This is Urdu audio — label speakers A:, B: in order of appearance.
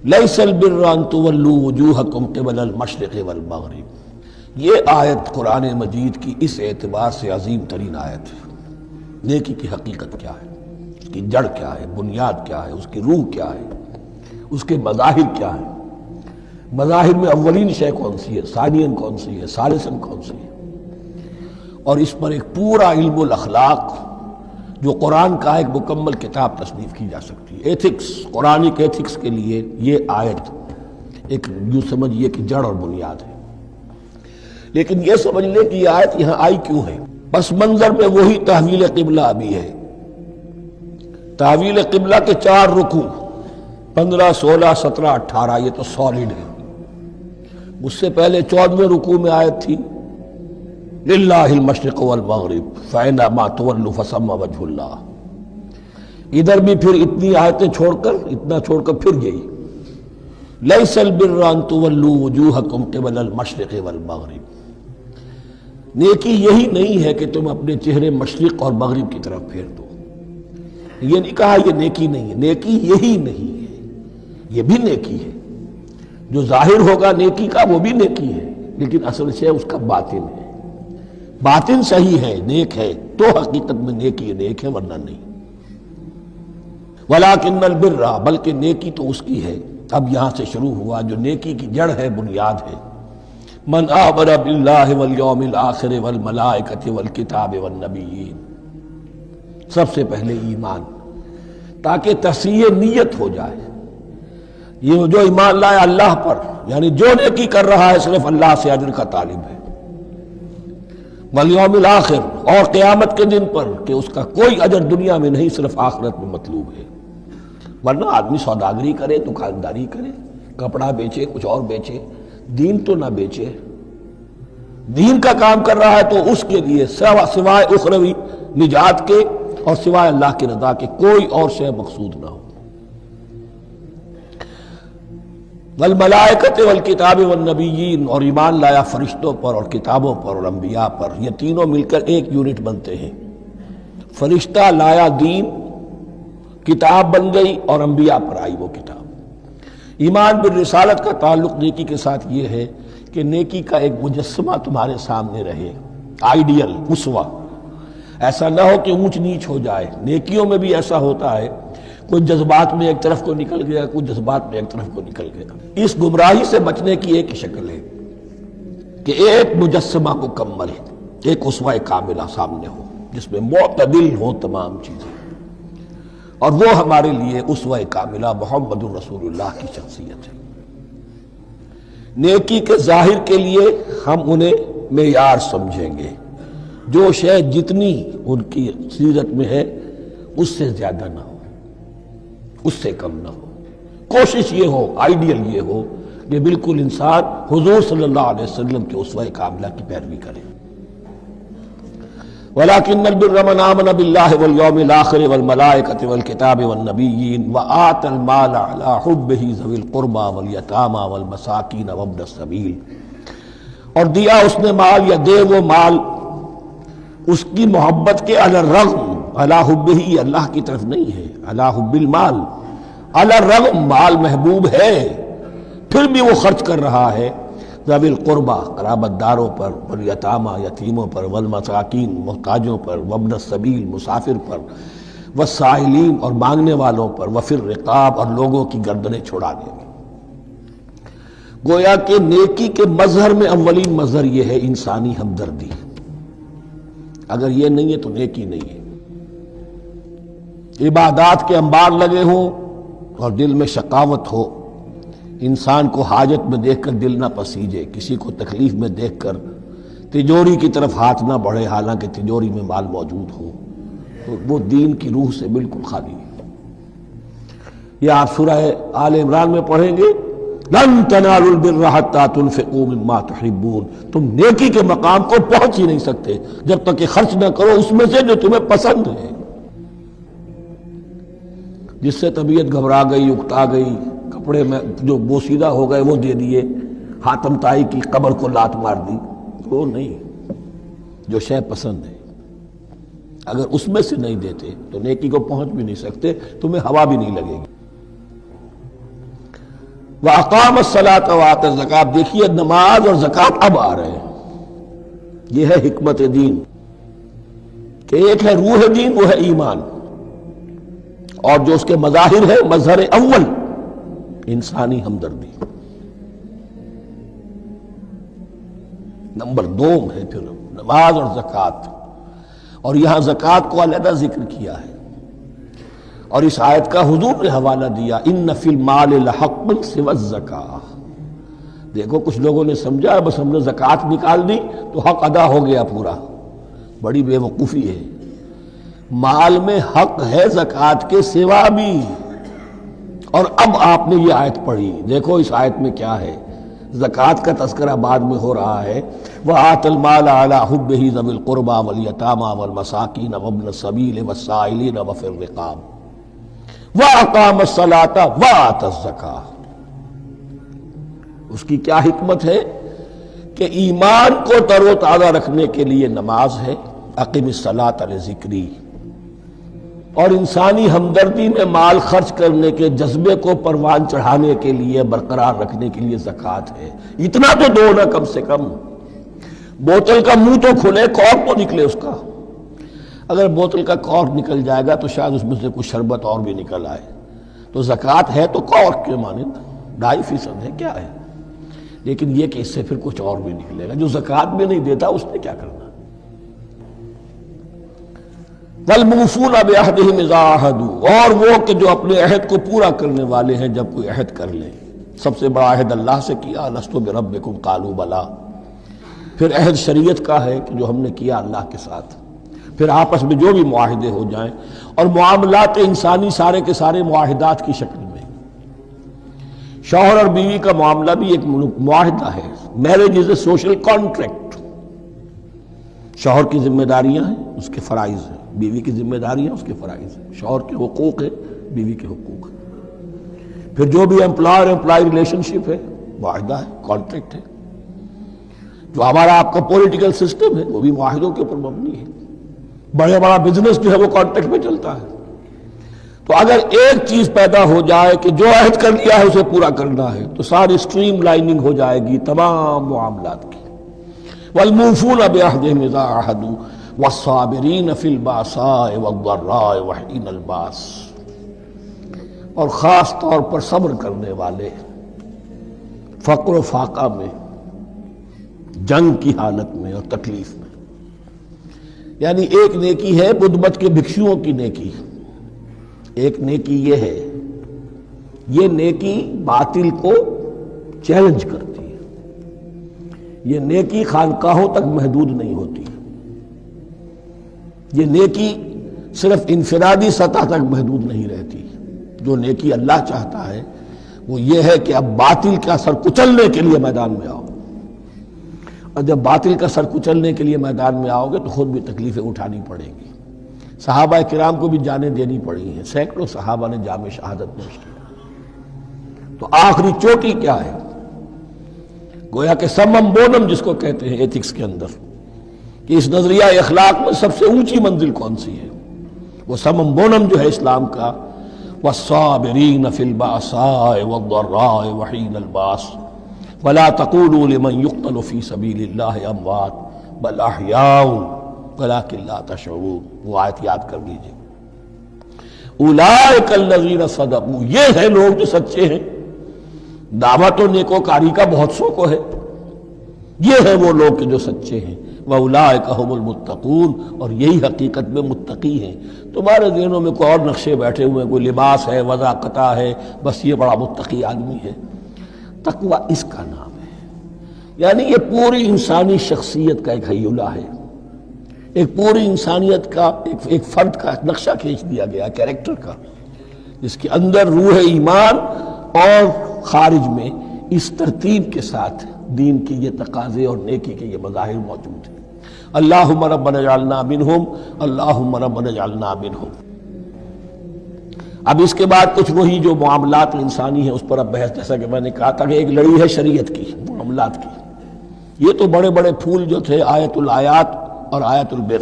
A: لیس البر ان تولوا وجوہکم قبل المشرق والمغرب، یہ آیت قرآن مجید کی اس اعتبار سے عظیم ترین آیت ہے۔ نیکی کی حقیقت کیا ہے، اس کی جڑ کیا ہے، بنیاد کیا ہے، اس کی روح کیا ہے، اس کے مظاہر کیا ہے۔ مظاہر میں اولین شے کون سی ہے، ثانین کون سی ہے، ثالثاً کون سی ہے، اور اس پر ایک پورا علم الاخلاق جو قرآن کا ایک مکمل کتاب تصنیف کی جا سکتی ہے۔ ایتھکس، قرآنک ایتھکس کے لیے یہ آیت ایک یوں سمجھیے کہ جڑ اور بنیاد ہے۔ لیکن یہ سمجھ لیں کہ یہ آیت یہاں آئی کیوں ہے۔ پس منظر میں وہی تحویل قبلہ ابھی ہے۔ تحویل قبلہ کے 4 رکوع 15، 16، 17، 18 یہ تو سالڈ ہے۔ اس سے پہلے 14ویں رکوع میں آیت تھی للہ المشرق والمغرب فإنما تولوا فثم وجہ اللہ۔ ادھر بھی پھر اتنی آیتیں چھوڑ کر، اتنا چھوڑ کر پھر گئی لیس البر ان تولوا وجوہکم قبل المشرق والمغرب۔ نیکی یہی نہیں ہے کہ تم اپنے چہرے مشرق اور مغرب کی طرف پھیر دو۔ یہ نہیں کہا یہ نیکی نہیں ہے، نیکی یہی نہیں ہے، یہ بھی نیکی ہے۔ جو ظاہر ہوگا نیکی کا وہ بھی نیکی ہے، لیکن اصل سے اس کا باطن ہے۔ باطن صحیح ہے، نیک ہے، تو حقیقت میں نیکی نیک ہے، ورنہ نہیں۔ وَلَٰكِنَّ الْبِرَّ، بلکہ نیکی تو اس کی ہے۔ اب یہاں سے شروع ہوا جو نیکی کی جڑ ہے، بنیاد ہے۔ من آمن باللہ والیوم الآخر والملائکۃ والکتاب والنبیین، سب سے پہلے ایمان، تاکہ تصحیح نیت ہو جائے۔ یہ جو ایمان لائے اللہ پر، یعنی جو نیکی کر رہا ہے صرف اللہ سے اجر کا طالب ہے، والیوم الآخر، اور قیامت کے دن پر کہ اس کا کوئی اجر دنیا میں نہیں، صرف آخرت میں مطلوب ہے۔ ورنہ آدمی سوداگری کرے، دکانداری کرے، کپڑا بیچے، کچھ اور بیچے، دین تو نہ بیچے۔ دین کا کام کر رہا ہے تو اس کے لیے سوائے اخروی نجات کے اور سوائے اللہ کی رضا کے کوئی اور شے مقصود نہ ہو۔ والملائکۃ والکتاب والنبیین، اور ایمان لایا فرشتوں پر اور کتابوں پر اور انبیاء پر۔ یہ تینوں مل کر ایک یونٹ بنتے ہیں۔ فرشتہ لایا دین، کتاب بن گئی، اور انبیاء پر آئی وہ کتاب۔ ایمان بالرسالت کا تعلق نیکی کے ساتھ یہ ہے کہ نیکی کا ایک مجسمہ تمہارے سامنے رہے، آئیڈیل، اسوہ۔ ایسا نہ ہو کہ اونچ نیچ ہو جائے۔ نیکیوں میں بھی ایسا ہوتا ہے، کوئی جذبات میں ایک طرف کو نکل گیا، کوئی جذبات میں ایک طرف کو نکل گیا۔ اس گمراہی سے بچنے کی ایک شکل ہے کہ ایک مجسمہ مکمل، ایک اسوہ کاملہ سامنے ہو جس میں معتدل ہو تمام چیزیں، اور وہ ہمارے لیے اسوہ کاملہ محمد الرسول اللہ کی شخصیت ہے۔ نیکی کے ظاہر کے لیے ہم انہیں معیار سمجھیں گے، جو شے جتنی ان کی سیرت میں ہے اس سے زیادہ نہ ہو، اس سے کم نہ ہو۔ کوشش یہ ہو، آئیڈیل یہ ہو کہ بالکل انسان حضور صلی اللہ علیہ وسلم کے اسوہ کاملہ کی پیروی کرے۔ وَلَٰكِنَّ الْبِرَّ مَنْ آمَنَ بِاللَّهِ وَالْيَوْمِ الْآخِرِ وَالْمَلَائِكَةِ وَالْكِتَابِ وَالنَّبِيِّينَ وَآتَى الْمَالَ عَلَىٰ حُبِّهِ ذَوِي الْقُرْبَىٰ وَالْيَتَامَىٰ وَالْمَسَاكِينَ وَابْنَ السَّبِيلِ، اور دیا اس نے مال یا دے وہ مال اس کی محبت کے علی الرغم، علی حبہ اللہ کی طرف نہیں ہے، علی حب المال، علی الرغم مال محبوب ہے پھر بھی وہ خرچ کر رہا ہے، ذوی القربہ قرابت داروں پر، والیتامى یتیموں پر، والمساکین محتاجوں پر، وابن السبیل مسافر پر، والسائلین اور مانگنے والوں پر، وفی الرقاب اور لوگوں کی گردنیں چھڑانے میں۔ گویا کہ نیکی کے مظہر میں اولین مظہر یہ ہے انسانی ہمدردی۔ اگر یہ نہیں ہے تو نیکی نہیں ہے۔ عبادات کے انبار لگے ہوں اور دل میں شقاوت ہو، انسان کو حاجت میں دیکھ کر دل نہ پسیجے، کسی کو تکلیف میں دیکھ کر تجوری کی طرف ہاتھ نہ بڑھے حالانکہ تجوری میں مال موجود ہو، تو وہ دین کی روح سے بالکل خالی ہے۔ یہ آپ سورہ آل عمران میں پڑھیں گے، لن تنالوا البر حتى تنفقوا مما تحبون، تم نیکی کے مقام کو پہنچ ہی نہیں سکتے جب تک کہ خرچ نہ کرو اس میں سے جو تمہیں پسند ہے۔ جس سے طبیعت گھبرا گئی، اکتا گئی، کپڑے میں جو بوسیدہ ہو گئے وہ دے دیے، حاتم طائی کی قبر کو لات مار دی، وہ نہیں، جو شے پسند ہے اگر اس میں سے نہیں دیتے تو نیکی کو پہنچ بھی نہیں سکتے، تمہیں ہوا بھی نہیں لگے گی۔ وَأَقَامَ الصَّلَاةَ وَآتَى الزَّكَاةَ، دیکھیے نماز اور زکوٰۃ اب آ رہے ہیں۔ یہ ہے حکمت دین کہ ایک ہے روح دین، وہ ہے ایمان، اور جو اس کے مظاہر ہے، مظہر اول انسانی ہمدردی، نمبر دوم ہے پھر نماز اور زکوٰۃ، اور یہاں زکوٰۃ کو علیحدہ ذکر کیا ہے، اور اس آیت کا حضور نے حوالہ دیا ان فی المال لحق سوى الزکاۃ۔ دیکھو کچھ لوگوں نے سمجھا بس ہم نے زکوٰۃ نکال دی تو حق ادا ہو گیا پورا، بڑی بے وقوفی ہے۔ مال میں حق ہے زکوٰۃ کے سوا بھی، اور اب آپ نے یہ آیت پڑھی، دیکھو اس آیت میں کیا ہے، زکوٰۃ کا تذکرہ بعد میں ہو رہا ہے، وَآتَى الْمَالَ عَلَىٰ حُبِّهِ ذَوِي الْقُرْبَىٰ وَالْيَتَامَىٰ وَالْمَسَاكِينَ وَابْنَ السَّبِيلِ وَالسَّائِلِينَ وَفِي الرِّقَابِ وَأَقَامَ الصَّلَاةَ وَآتَى الزَّكَاةَ۔ اس کی کیا حکمت ہے کہ ایمان کو تر و تازہ رکھنے کے لیے نماز ہے، اقم الصلاۃ لذکری، اور انسانی ہمدردی میں مال خرچ کرنے کے جذبے کو پروان چڑھانے کے لیے برقرار رکھنے کے لیے زکوٰۃ ہے۔ اتنا تو دو نا کم سے کم، بوتل کا منہ تو کھلے، کارک تو نکلے اس کا، اگر بوتل کا کارک نکل جائے گا تو شاید اس میں سے کچھ شربت اور بھی نکل آئے، تو زکوٰۃ ہے تو کارک کے مانند 2.5% ہے، کیا ہے، لیکن یہ کہ اس سے پھر کچھ اور بھی نکلے گا۔ جو زکوٰۃ بھی نہیں دیتا اس نے کیا کرنا۔ وَالْمُوفُونَ بِعَهْدِهِمْ إِذَا عَاهَدُوا، اور وہ کہ جو اپنے عہد کو پورا کرنے والے ہیں جب کوئی عہد کر لیں۔ سب سے بڑا عہد اللہ سے کیا، لست بربکم قالوا بلا، پھر عہد شریعت کا ہے کہ جو ہم نے کیا اللہ کے ساتھ، پھر آپس میں جو بھی معاہدے ہو جائیں، اور معاملات انسانی سارے کے سارے معاہدات کی شکل میں۔ شوہر اور بیوی کا معاملہ بھی ایک معاہدہ ہے، marriage is a social contract. شوہر کی ذمہ داریاں ہیں، اس کے فرائض ہیں، بیوی کی ذمہ داریاں اس کے فرائض ہیں، شوہر کے حقوق ہیں، بیوی کے حقوق ہیں، پھر جو بھی امپلائر امپلائی ریلیشن شپ ہے معاہدہ ہے، کانٹریکٹ ہے۔ جو ہمارا آپ کا پولیٹیکل سسٹم ہے وہ بھی معاہدوں کے اوپر مبنی ہے، بڑا بزنس جو ہے وہ کانٹریکٹ میں چلتا ہے۔ تو اگر ایک چیز پیدا ہو جائے کہ جو عہد کر لیا ہے اسے پورا کرنا ہے، تو ساری اسٹریم لائننگ ہو جائے گی تمام معاملات کی۔ وَالْمُوفُونَ بِعَهْدِهِمْ إِذَا عَاهَدُوا وَالصَّابِرِينَ فِي الْبَأْسَاءِ وَالضَّرَّاءِ وَحِينَ الْبَأْسِ، اور خاص طور پر صبر کرنے والے فقر و فاقہ میں، جنگ کی حالت میں اور تکلیف میں۔ یعنی ایک نیکی ہے بدھ مت کے بھکشوؤں کی نیکی، ایک نیکی یہ ہے، یہ نیکی باطل کو چیلنج کرتی ہے، یہ نیکی خانقاہوں تک محدود نہیں ہوتی، یہ نیکی صرف انفرادی سطح تک محدود نہیں رہتی۔ جو نیکی اللہ چاہتا ہے وہ یہ ہے کہ اب باطل کا سر کچلنے کے لیے میدان میں آؤ، اور جب باطل کا سر کچلنے کے لیے میدان میں آؤ گے تو خود بھی تکلیفیں اٹھانی پڑیں گی۔ صحابہ کرام کو بھی جانیں دینی پڑی ہیں، سینکڑوں صحابہ نے جام شہادت نوش کی۔ تو آخری چوٹی کیا ہے؟ گویا کہ سمم بونم جس کو کہتے ہیں ایتھکس کے اندر، کہ اس نظریہ اخلاق میں سب سے اونچی منزل کون سی ہے، وہ سمم بونم جو ہے اسلام کا، وَالصَّابِرِينَ فِي الْبَأْسَاءِ وَالضَّرَّاءِ وَحِينَ الْبَأْسِ وَلَا تَقُولُوا لِمَنْ يُقْتَلُ فِي سَبِيلِ اللَّهِ أَمْوَاتٌ بَلْ أَحْيَاءٌ وَلَكِنْ لَا تَشْعُرُونَ۔ وہ آیت یاد کر لیجیے، اولئک الذین صدقوا، یہ ہیں لوگ جو سچے ہیں، دعوت و نیکوکاری کا بہت شوق ہے، یہ ہیں وہ لوگ جو سچے ہیں، وَأُولَئِكَ هُمُ الْمُتَّقُونَ، اور یہی حقیقت میں متقی ہیں۔ تمہارے ذہنوں میں کوئی اور نقشے بیٹھے ہوئے ہیں، کوئی لباس ہے، وضاقتہ ہے، بس یہ بڑا متقی آدمی ہے۔ تقوی اس کا نام ہے، یعنی یہ پوری انسانی شخصیت کا ایک ہیولہ ہے، ایک پوری انسانیت کا ایک فرد کا نقشہ کھینچ دیا گیا کیریکٹر کا، جس کے اندر روح ایمان اور خارج میں اس ترتیب کے ساتھ دین کی یہ تقاضے اور نیکی کے یہ مظاہر موجود ہیں۔ اللہم ربنا اجعلنا منہم، اللہم ربنا اجعلنا منہم۔ اب اس کے بعد کچھ وہی جو معاملات انسانی ہیں اس پر اب بحث، جیسا کہ میں نے کہا تھا کہ ایک لڑی ہے شریعت کی، معاملات کی۔ یہ تو بڑے بڑے پھول جو تھے، آیت الآیات اور آیت البر،